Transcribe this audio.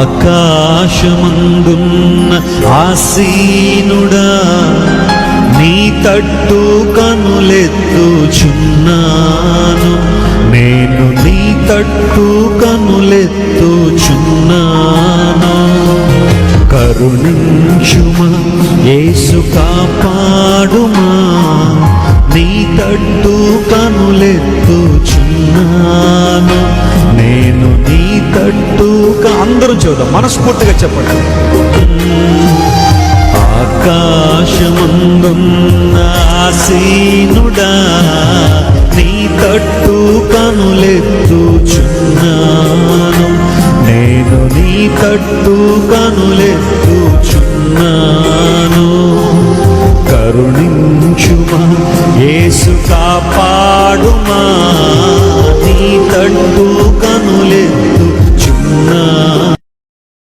ఆకాశమందున్న ఆసీనుడా, నీ తట్టు కనులెత్తుచున్నాను, నేను నీ తట్టు కనులెత్తుచున్నాను. కరుణించుమా యేసు, కాపాడుమా, నీ తట్టు కనులెత్తుచున్నాను, నేను నీ తట్టు. అందరూ చూద్దాం, మనస్ఫూర్తిగా చెప్పండి. ఆకాశమందున్న ఆసీనుడా, నీ తట్టు కనులెత్తుచున్నాను, నేను నీ తట్టు కనులెత్తుచున్నాను. కరుణించుమా యేసు, కాపాడుమా,